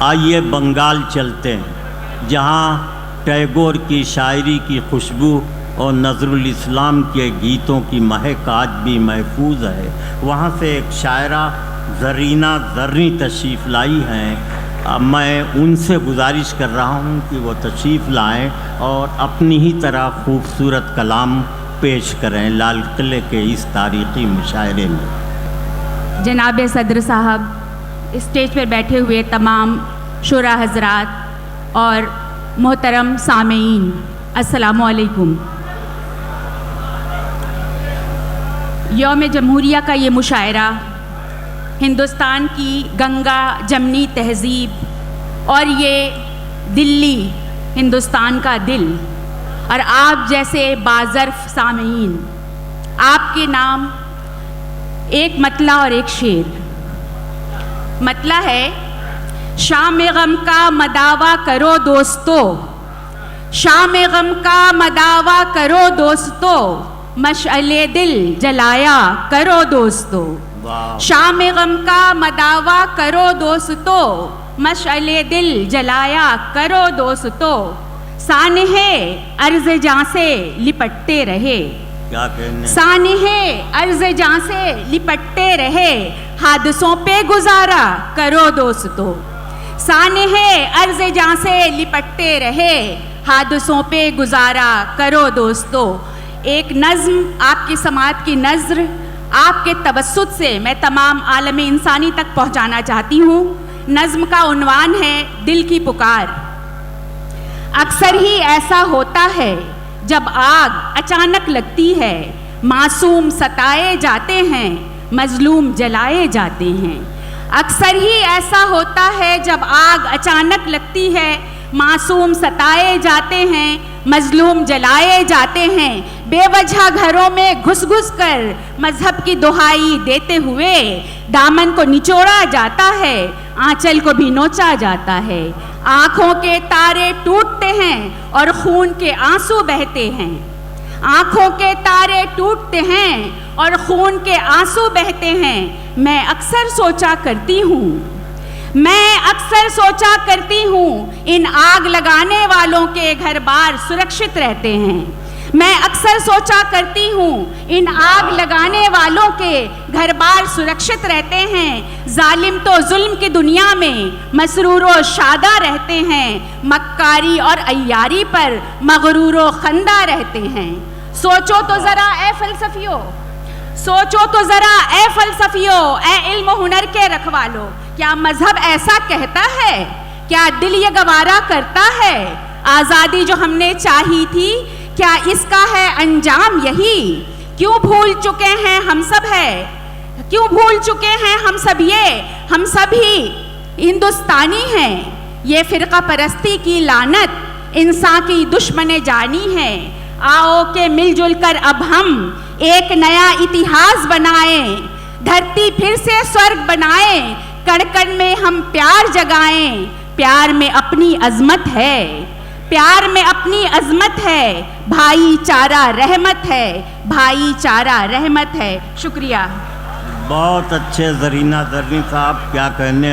آئیے بنگال چلتے ہیں، جہاں ٹیگور کی شاعری کی خوشبو اور نظر الاسلام کے گیتوں کی مہک آج بھی محفوظ ہے۔ وہاں سے ایک شاعرہ زرینہ زرنی تشریف لائی ہیں۔ میں ان سے گزارش کر رہا ہوں کہ وہ تشریف لائیں اور اپنی ہی طرح خوبصورت کلام پیش کریں لال قلعے کے اس تاریخی مشاعرے میں۔ جناب صدر صاحب، اسٹیج پر بیٹھے ہوئے تمام شورا حضرات اور محترم سامعین، السلام علیکم۔ یوم جمہوریہ کا یہ مشاعرہ ہندوستان کی گنگا جمنی تہذیب اور یہ دلی ہندوستان کا دل اور آپ جیسے باظرف سامعین، آپ کے نام ایک مطلع اور ایک شعر۔ مطلع ہے: شام غم کا مداوا کرو دوستو، شام غم کا مداوا کرو دوستو، مشعل دل جلایا کرو دوستو۔ شام غم کا مداوا کرو دوستو، مشعل دل جلایا کرو دوستو، سانحِ عرض جاں سے لپٹتے رہے، سانحِ عرض جاں سے لپٹتے رہے، حادثوں پہ گزارا کرو دوستو، سانحِ عرض جاں سے لپٹتے رہے، حادثوں پہ گزارا کرو دوستو۔ ایک نظم آپ کی سماعت کی نظر آپ کے توسط سے میں تمام عالم انسانی تک پہنچانا چاہتی ہوں۔ نظم کا عنوان ہے دل کی پکار۔ اکثر ہی ایسا ہوتا ہے جب آگ اچانک لگتی ہے، معصوم ستائے جاتے ہیں، مظلوم جلائے جاتے ہیں۔ اکثر ہی ایسا ہوتا ہے جب آگ اچانک لگتی ہے، معصوم ستائے جاتے ہیں، مظلوم جلائے جاتے ہیں۔ بے وجہ گھروں میں گھس گھس کر مذہب کی دہائی دیتے ہوئے دامن کو نچوڑا جاتا ہے، آنچل کو بھی نوچا جاتا ہے۔ آنکھوں کے تارے ٹوٹتے ہیں اور خون کے آنسو بہتے ہیں، آنکھوں کے تارے ٹوٹتے ہیں اور خون کے آنسو بہتے ہیں۔ میں اکثر سوچا کرتی ہوں، میں اکثر سوچا کرتی ہوں، ان آگ لگانے والوں کے گھر بار سرکشت رہتے ہیں۔ میں اکثر سوچا کرتی ہوں، ان آگ لگانے والوں کے گھر بار سرکشت رہتے ہیں۔ ظالم تو ظلم کی دنیا میں مسرور و شادہ رہتے ہیں، مکاری اور عیاری پر مغرور و خندہ رہتے ہیں۔ سوچو تو ذرا اے فلسفیو، سوچو تو ذرا اے فلسفیو، اے علم و ہنر کے رکھوالو، کیا مذہب ایسا کہتا ہے؟ کیا دل یہ گوارا کرتا ہے؟ آزادی جو ہم نے چاہی تھی، کیا اس کا ہے انجام یہی؟ کیوں بھول چکے ہیں ہم سب کیوں بھول چکے ہیں ہم سب ہم سب ہی ہندوستانی ہیں۔ یہ فرقہ پرستی کی لعنت انسان کی دشمن جانی ہے۔ آؤ کہ مل جل کر اب ہم ایک نیا اتہاس بنائیں، دھرتی پھر سے سورگ بنائیں، کڑ کڑ میں ہم پیار جگائیں۔ پیار میں اپنی عظمت ہے، پیار میں اپنی عظمت ہے، بھائی چارہ رحمت ہے، بھائی چارہ رحمت ہے۔ شکریہ۔ بہت اچھے زرینہ زرنی صاحب، کیا کہنے